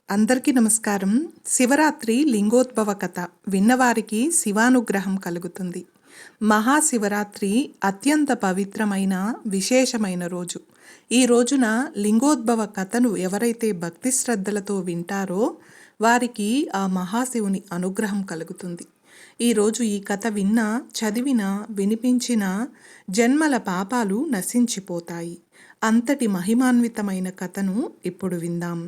అందరికీ నమస్కారం. శివరాత్రి లింగోద్భవ కథ విన్నవారికి శివానుగ్రహం కలుగుతుంది. మహాశివరాత్రి అత్యంత పవిత్రమైన విశేషమైన రోజు. ఈ రోజున లింగోద్భవ కథను ఎవరైతే భక్తి శ్రద్ధలతో వింటారో వారికి ఆ మహాశివుని అనుగ్రహం కలుగుతుంది. ఈరోజు ఈ కథ విన్నా, చదివినా, వినిపించినా జన్మల పాపాలు నశించిపోతాయి. అంతటి మహిమాన్వితమైన కథను ఇప్పుడు విందాం.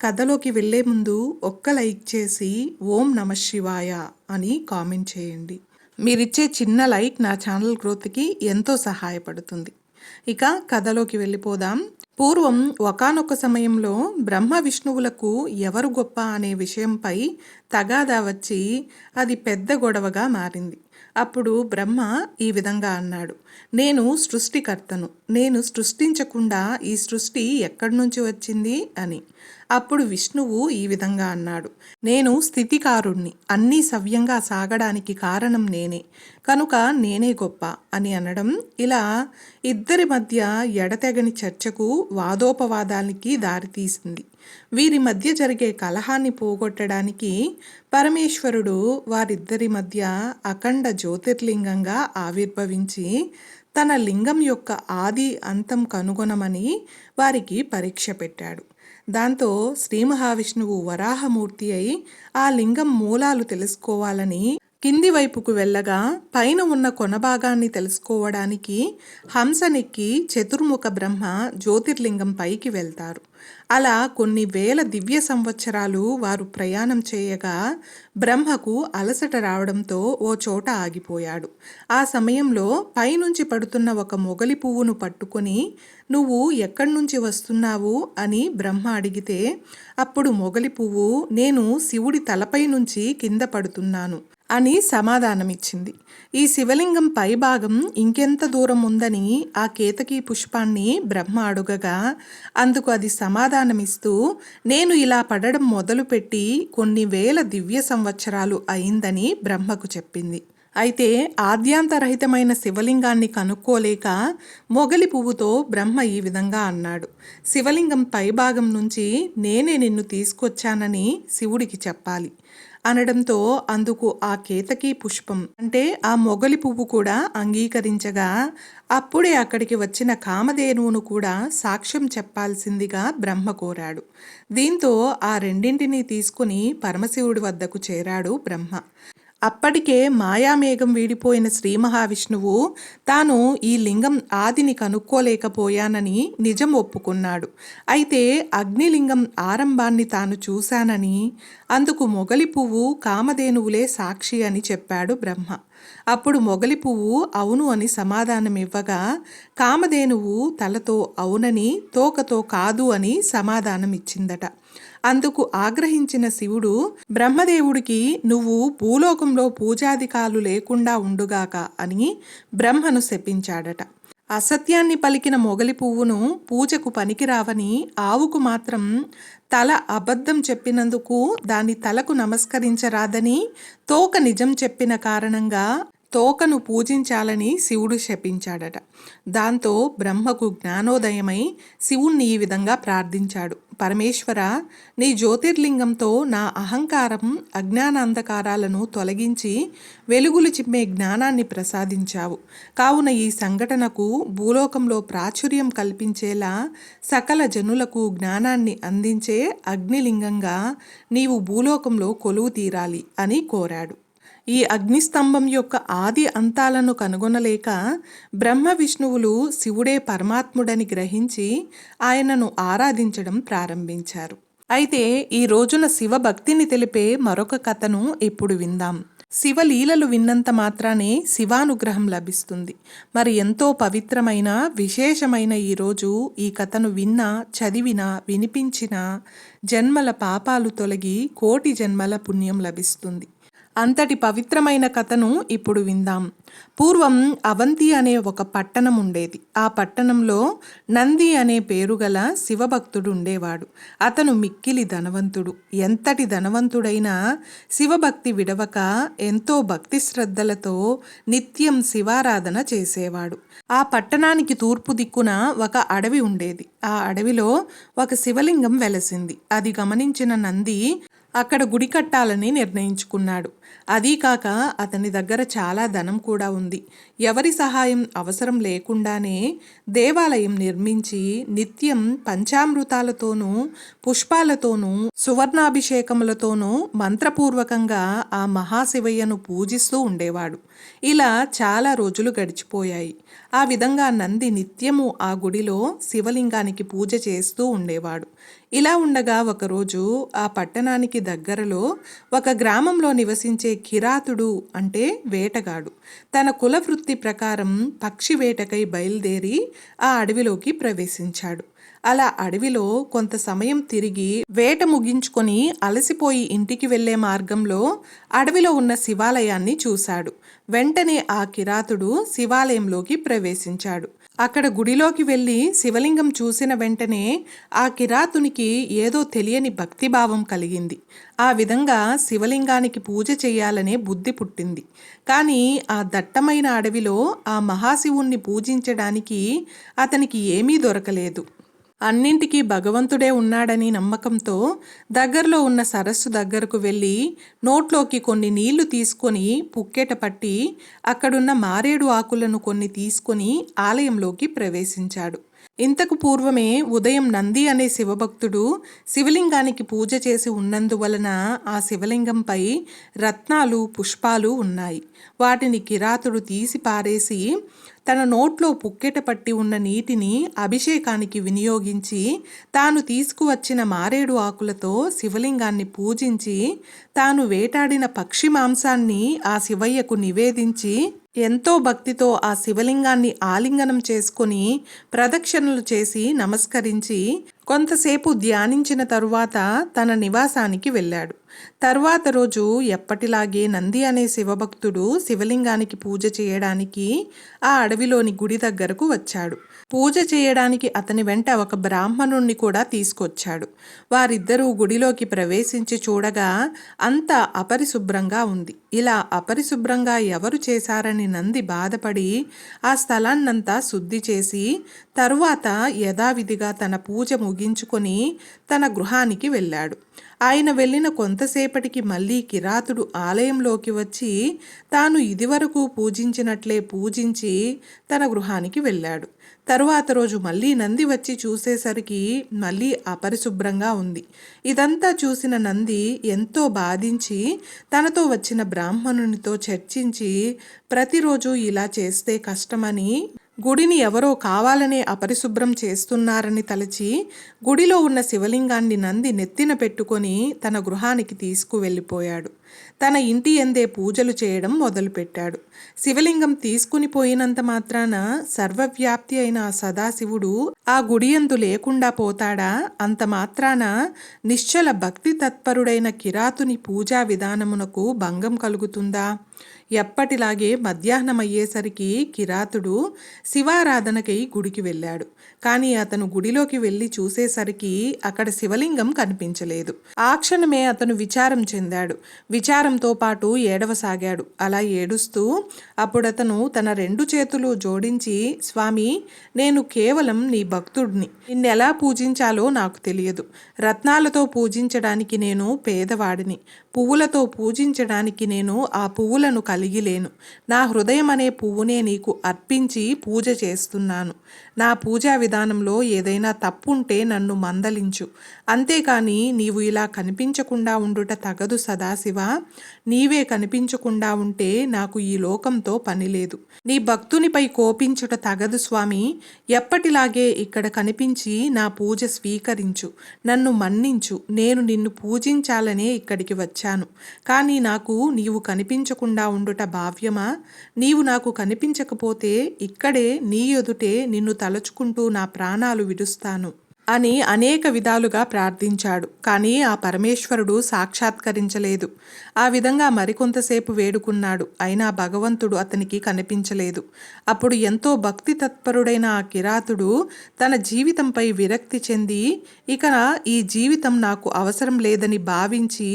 కథలోకి వెళ్ళే ముందు ఒక్క లైక్ చేసి ఓం నమ శివాయ అని కామెంట్ చేయండి. మీరిచ్చే చిన్న లైక్ నా ఛానల్ గ్రోత్కి ఎంతో సహాయపడుతుంది. ఇక కథలోకి వెళ్ళిపోదాం. పూర్వం ఒకానొక సమయంలో బ్రహ్మ విష్ణువులకు ఎవరు గొప్ప అనే విషయంపై తగాదా వచ్చి అది పెద్ద గొడవగా మారింది. అప్పుడు బ్రహ్మ ఈ విధంగా అన్నాడు, నేను సృష్టికర్తను, నేను సృష్టించకుండా ఈ సృష్టి ఎక్కడి నుంచి వచ్చింది అని. అప్పుడు విష్ణువు ఈ విధంగా అన్నాడు, నేను స్థితికారుణ్ణి, అన్నీ సవ్యంగా సాగడానికి కారణం నేనే, కనుక నేనే గొప్ప అని అనడం ఇలా ఇద్దరి మధ్య ఎడతెగని చర్చకు, వాదోపవాదానికి దారితీసింది. వీరి మధ్య జరిగే కలహాన్ని పోగొట్టడానికి పరమేశ్వరుడు వారిద్దరి మధ్య అఖండ జ్యోతిర్లింగంగా ఆవిర్భవించి తన లింగం యొక్క ఆది అంతం కనుగొనమని వారికి పరీక్ష పెట్టాడు. దాంతో శ్రీ మహావిష్ణువు వరాహమూర్తి అయి ఆ లింగం మూలాలు తెలుసుకోవాలని కింది వైపుకు వెళ్ళగా పైన ఉన్న కొనభాగాన్ని తెలుసుకోవడానికి హంసనెక్కి చతుర్ముఖ బ్రహ్మ జ్యోతిర్లింగం పైకి వెళ్తారు. అలా కొన్ని వేల దివ్య సంవత్సరాలు వారు ప్రయాణం చేయగా బ్రహ్మకు అలసట రావడంతో ఓ చోట ఆగిపోయాడు. ఆ సమయంలో పైనుంచి పడుతున్న ఒక మొగలి పువ్వును పట్టుకొని నువ్వు ఎక్కడి నుంచి వస్తున్నావు అని బ్రహ్మ అడిగితే అప్పుడు మొగలి పువ్వు నేను శివుడి తలపై నుంచి కింద పడుతున్నాను అని సమాధానమిచ్చింది. ఈ శివలింగం పైభాగం ఇంకెంత దూరం ఉందని ఆ కేతకీ పుష్పాన్ని బ్రహ్మ అడుగగా అందుకు అది సమాధానమిస్తూ నేను ఇలా పడడం మొదలుపెట్టి కొన్ని వేల దివ్య సంవత్సరాలు అయిందని బ్రహ్మకు చెప్పింది. అయితే ఆద్యాంతరహితమైన శివలింగాన్ని కనుక్కోలేక మొగలి పువ్వుతో బ్రహ్మ ఈ విధంగా అన్నాడు, శివలింగం పైభాగం నుంచి నేనే నిన్ను తీసుకొచ్చానని శివుడికి చెప్పాలి అనడంతో అందుకు ఆ కేతకీ పుష్పం అంటే ఆ మొగలి పువ్వు కూడా అంగీకరించగా అప్పుడే అక్కడికి వచ్చిన కామధేనువును కూడా సాక్ష్యం చెప్పాల్సిందిగా బ్రహ్మ కోరాడు. దీంతో ఆ రెండింటినీ తీసుకుని పరమశివుడి వద్దకు చేరాడు బ్రహ్మ. అప్పటికే మాయామేఘం వీడిపోయిన శ్రీ మహావిష్ణువు తాను ఈ లింగం ఆదిని కనుక్కోలేకపోయానని నిజం ఒప్పుకున్నాడు. అయితే అగ్నిలింగం ఆరంభాన్ని తాను చూశానని, అందుకు మొగలి పువ్వు కామధేనువులే సాక్షి అని చెప్పాడు బ్రహ్మ. అప్పుడు మొగలి పువ్వు అవును అని సమాధానమివ్వగా కామధేనువు తలతో అవునని, తోకతో కాదు అని సమాధానమిచ్చిందట. అందుకు ఆగ్రహించిన శివుడు బ్రహ్మదేవుడికి నువ్వు భూలోకంలో పూజాధికాలు లేకుండా ఉండుగాక అని బ్రహ్మను శపించాడట. అసత్యాన్ని పలికిన మొగలి పువ్వును పూజకు పనికిరావని, ఆవుకు మాత్రం తల అబద్ధం చెప్పినందుకు దాని తలకు నమస్కరించరాదని, తోక నిజం చెప్పిన కారణంగా తోకను పూజించాలని శివుడు శపించాడట. దాంతో బ్రహ్మకు జ్ఞానోదయమై శివుణ్ణి ఈ విధంగా ప్రార్థించాడు, పరమేశ్వర, నీ జ్యోతిర్లింగంతో నా అహంకారం, అజ్ఞానాంధకారాలను తొలగించి వెలుగులు చిమ్మే జ్ఞానాన్ని ప్రసాదించావు. కావున ఈ సంఘటనకు భూలోకంలో ప్రాచుర్యం కల్పించేలా సకల జనులకు జ్ఞానాన్ని అందించే అగ్నిలింగంగా నీవు భూలోకంలో కొలువు తీరాలి అని కోరాడు. ఈ అగ్నిస్తంభం యొక్క ఆది అంతాలను కనుగొనలేక బ్రహ్మ విష్ణువులు శివుడే పరమాత్ముడని గ్రహించి ఆయనను ఆరాధించడం ప్రారంభించారు. అయితే ఈ రోజున శివభక్తిని తెలిపే మరొక కథను ఇప్పుడు విందాం. శివలీలలు విన్నంత మాత్రానే శివానుగ్రహం లభిస్తుంది. మరి ఎంతో పవిత్రమైన విశేషమైన ఈరోజు ఈ కథను విన్నా, చదివినా, వినిపించినా జన్మల పాపాలు తొలగి కోటి జన్మల పుణ్యం లభిస్తుంది. అంతటి పవిత్రమైన కథను ఇప్పుడు విందాం. పూర్వం అవంతి అనే ఒక పట్టణం ఉండేది. ఆ పట్టణంలో నంది అనే పేరుగల శివభక్తుడు ఉండేవాడు. అతను మిక్కిలి ధనవంతుడు. ఎంతటి ధనవంతుడైనా శివభక్తి విడవక ఎంతో భక్తి శ్రద్ధలతో నిత్యం శివారాధన చేసేవాడు. ఆ పట్టణానికి తూర్పు దిక్కున ఒక అడవి ఉండేది. ఆ అడవిలో ఒక శివలింగం వెలసింది. అది గమనించిన నంది అక్కడ గుడి కట్టాలని నిర్ణయించుకున్నాడు. అదీ కాక అతని దగ్గర చాలా ధనం కూడా ఉంది. ఎవరి సహాయం అవసరం లేకుండానే దేవాలయం నిర్మించి నిత్యం పంచామృతాలతోనూ పుష్పాలతోనూ సువర్ణాభిషేకములతోనూ మంత్రపూర్వకంగా ఆ మహాశివయ్యను పూజిస్తూ ఉండేవాడు. ఇలా చాలా రోజులు గడిచిపోయాయి. ఆ విధంగా నంది నిత్యము ఆ గుడిలో శివలింగానికి పూజ చేస్తూ ఉండేవాడు. ఇలా ఉండగా ఒకరోజు ఆ పట్టణానికి దగ్గరలో ఒక గ్రామంలో నివసించే కిరాతుడు అంటే వేటగాడు తన కుల వృత్తి ప్రకారం పక్షి వేటకై బయలుదేరి ఆ అడవిలోకి ప్రవేశించాడు. అలా అడవిలో కొంత సమయం తిరిగి వేట ముగించుకొని అలసిపోయి ఇంటికి వెళ్లే మార్గంలో అడవిలో ఉన్న శివాలయాన్ని చూశాడు. వెంటనే ఆ కిరాతుడు శివాలయంలోకి ప్రవేశించాడు. అక్కడ గుడిలోకి వెళ్ళి శివలింగం చూసిన వెంటనే ఆ కిరాతునికి ఏదో తెలియని భక్తిభావం కలిగింది. ఆ విధంగా శివలింగానికి పూజ చేయాలనే బుద్ధి పుట్టింది. కానీ ఆ దట్టమైన అడవిలో ఆ మహాశివుణ్ణి పూజించడానికి అతనికి ఏమీ దొరకలేదు. అన్నింటికీ భగవంతుడే ఉన్నాడని నమ్మకంతో దగ్గరలో ఉన్న సరస్సు దగ్గరకు వెళ్ళి నోట్లోకి కొన్ని నీళ్లు తీసుకొని పుక్కెట పట్టి అక్కడున్న మారేడు ఆకులను కొన్ని తీసుకొని ఆలయంలోకి ప్రవేశించాడు. ఇంతకు పూర్వమే ఉదయం నంది అనే శివభక్తుడు శివలింగానికి పూజ చేసి ఉన్నందువలన ఆ శివలింగంపై రత్నాలు పుష్పాలు ఉన్నాయి. వాటిని కిరాతుడు తీసి పారేసి తన నోట్లో పుక్కెట పట్టి ఉన్న నీటిని అభిషేకానికి వినియోగించి తాను తీసుకువచ్చిన మారేడు ఆకులతో శివలింగాన్ని పూజించి తాను వేటాడిన పక్షి మాంసాన్ని ఆ శివయ్యకు నివేదించి ఎంతో భక్తితో ఆ శివలింగాన్ని ఆలింగనం చేసుకుని ప్రదక్షిణలు చేసి నమస్కరించి కొంతసేపు ధ్యానించిన తరువాత తన నివాసానికి వెళ్ళాడు. తర్వాత రోజు ఎప్పటిలాగే నంది అనే శివభక్తుడు శివలింగానికి పూజ చేయడానికి ఆ అడవిలోని గుడి దగ్గరకు వచ్చాడు. పూజ చేయడానికి అతని వెంట ఒక బ్రాహ్మణుణ్ణి కూడా తీసుకొచ్చాడు. వారిద్దరూ గుడిలోకి ప్రవేశించి చూడగా అంతా అపరిశుభ్రంగా ఉంది. ఇలా అపరిశుభ్రంగా ఎవరు చేశారని నంది బాధపడి ఆ స్థలాన్నంతా శుద్ధి చేసి తరువాత యథావిధిగా తన పూజ ముగించుకొని తన గృహానికి వెళ్ళాడు. ఆయన వెళ్ళిన కొంతసేపటికి మళ్ళీ కిరాతుడు ఆలయంలోకి వచ్చి తాను ఇదివరకు పూజించినట్లే పూజించి తన గృహానికి వెళ్ళాడు. తరువాత రోజు మళ్ళీ నంది వచ్చి చూసేసరికి మళ్ళీ అపరిశుభ్రంగా ఉంది. ఇదంతా చూసిన నంది ఎంతో బాధించి తనతో వచ్చిన బ్రాహ్మణునితో చర్చించి ప్రతిరోజు ఇలా చేస్తే కష్టమని గుడిని ఎవరో కావాలనే అపరిశుభ్రం చేస్తున్నారని తలచి గుడిలో ఉన్న శివలింగాన్ని నంది నెత్తిన పెట్టుకొని తన గృహానికి తీసుకువెళ్ళిపోయాడు. తన ఇంటి యందే పూజలు చేయడం మొదలుపెట్టాడు. శివలింగం తీసుకుని పోయినంత మాత్రాన సర్వవ్యాప్తి అయిన ఆ సదాశివుడు ఆ గుడియందు లేకుండా పోతాడా? అంత మాత్రాన నిశ్చల భక్తి తత్పరుడైన కిరాతుని పూజా విధానమునకు భంగం కలుగుతుందా? ఎప్పటిలాగే మధ్యాహ్నం అయ్యేసరికి కిరాతుడు శివారాధనకై గుడికి వెళ్ళాడు. కానీ అతను గుడిలోకి వెళ్ళి చూసేసరికి అక్కడ శివలింగం కనిపించలేదు. ఆ క్షణమే అతను విచారం చెందాడు. విచారంతో పాటు ఏడవసాగాడు. అలా ఏడుస్తూ అప్పుడతను తన 2 చేతులు జోడించి, స్వామి, నేను కేవలం నీ భక్తుడిని. నిన్నెలా పూజించాలో నాకు తెలియదు. రత్నాలతో పూజించడానికి నేను పేదవాడిని. పువ్వులతో పూజించడానికి నేను ఆ పువ్వులను కలిగి లేను. నా హృదయం అనే పువ్వునే నీకు అర్పించి పూజ చేస్తున్నాను. నా పూజా విధానంలో ఏదైనా తప్పుంటే నన్ను మందలించు. అంతేకాని నీవు ఇలా కనిపించకుండా ఉండుట తగదు సదాశివ. నీవే కనిపించకుండా ఉంటే నాకు ఈ లోకంతో పని లేదు. నీ భక్తునిపై కోపించుట తగదు స్వామి. ఎప్పటిలాగే ఇక్కడ కనిపించి నా పూజ స్వీకరించు. నన్ను మన్నించు. నేను నిన్ను పూజించాలనే ఇక్కడికి వచ్చాను. కానీ నాకు నీవు కనిపించకుండా ఉండుట భావ్యమా? నీవు నాకు కనిపించకపోతే ఇక్కడే నీ ఎదుటే నిన్ను తలుచుకుంటూ నా ప్రాణాలు విడుస్తాను. అని అనేక విధాలుగా ప్రార్థించాడు. కానీ ఆ పరమేశ్వరుడు సాక్షాత్కరించలేదు. ఆ విధంగా మరికొంతసేపు వేడుకున్నాడు. అయినా భగవంతుడు అతనికి కనిపించలేదు. అప్పుడు ఎంతో భక్తి తత్పరుడైన ఆ కిరాతుడు తన జీవితంపై విరక్తి చెంది ఇక ఈ జీవితం నాకు అవసరం లేదని భావించి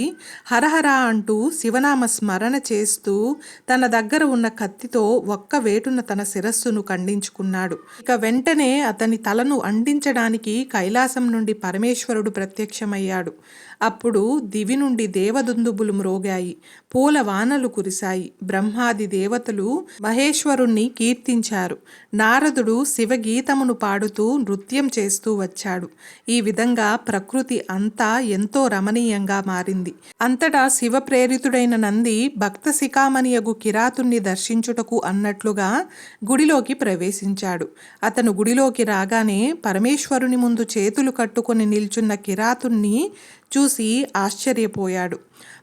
హరహర అంటూ శివనామ స్మరణ చేస్తూ తన దగ్గర ఉన్న కత్తితో ఒక్క వేటున తన శిరస్సును ఖండించుకున్నాడు. ఇక వెంటనే అతని తలను అంటించడానికి కైలాసం నుండి పరమేశ్వరుడు ప్రత్యక్షమయ్యాడు. అప్పుడు దివి నుండి దేవదుందుబులు మ్రోగాయి, పూల వానలు కురిశాయి. బ్రహ్మాది దేవతలు మహేశ్వరుణ్ణి కీర్తించారు. నారదుడు శివగీతమును పాడుతూ నృత్యం చేస్తూ వచ్చాడు. ఈ విధంగా ప్రకృతి అంతా ఎంతో రమణీయంగా మారింది. అంతటా శివ ప్రేరితుడైన నంది భక్త శిఖామణియగు కిరాతుణ్ణి దర్శించుటకు అన్నట్లుగా గుడిలోకి ప్రవేశించాడు. అతను గుడిలోకి రాగానే పరమేశ్వరుని ముందు చేతులు కట్టుకొని నిల్చున్న కిరాతుణ్ణి చూసి ఆశ్చర్యపోయాడు.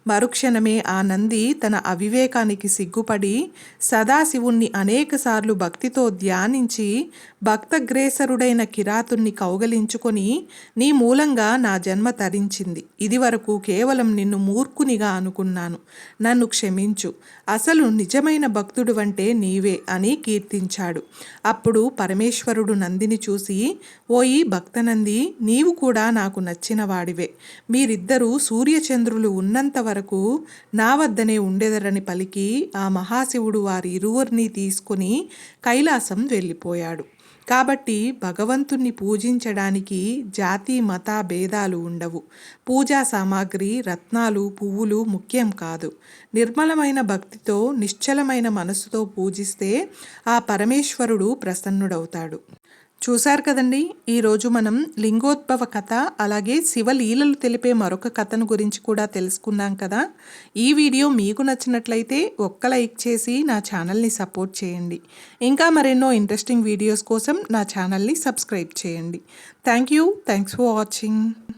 మరుక్షణమే ఆ నంది తన అవివేకానికి సిగ్గుపడి సదాశివుణ్ణి అనేకసార్లు భక్తితో ధ్యానించి భక్తగ్రేసరుడైన కిరాతుణ్ణి కౌగలించుకొని, నీ మూలంగా నా జన్మ తరించింది. ఇదివరకు కేవలం నిన్ను మూర్ఖునిగా అనుకున్నాను. నన్ను క్షమించు. అసలు నిజమైన భక్తుడు అంటే నీవే అని కీర్తించాడు. అప్పుడు పరమేశ్వరుడు నందిని చూసి, ఓయి భక్తనంది, నీవు కూడా నాకు నచ్చిన వాడివే. మీరిద్దరూ సూర్యచంద్రులు ఉన్నంత వరకు నా వద్దనే ఉండెదరని పలికి ఆ మహాశివుడు వారి ఇరువురిని తీసుకుని కైలాసం వెళ్ళిపోయాడు. కాబట్టి భగవంతుణ్ణి పూజించడానికి జాతి మత భేదాలు ఉండవు. పూజా సామాగ్రి, రత్నాలు, పువ్వులు ముఖ్యం కాదు. నిర్మలమైన భక్తితో నిశ్చలమైన మనసుతో పూజిస్తే ఆ పరమేశ్వరుడు ప్రసన్నుడవుతాడు. చూశారు కదండి, ఈరోజు మనం లింగోద్భవ కథ అలాగే శివలీలలు తెలిపే మరొక కథను గురించి కూడా తెలుసుకున్నాం కదా. ఈ వీడియో మీకు నచ్చినట్లయితే ఒక్క లైక్ చేసి నా ఛానల్ని సపోర్ట్ చేయండి. ఇంకా మరెన్నో ఇంట్రెస్టింగ్ వీడియోస్ కోసం నా ఛానల్ని సబ్స్క్రైబ్ చేయండి. Thanks for watching.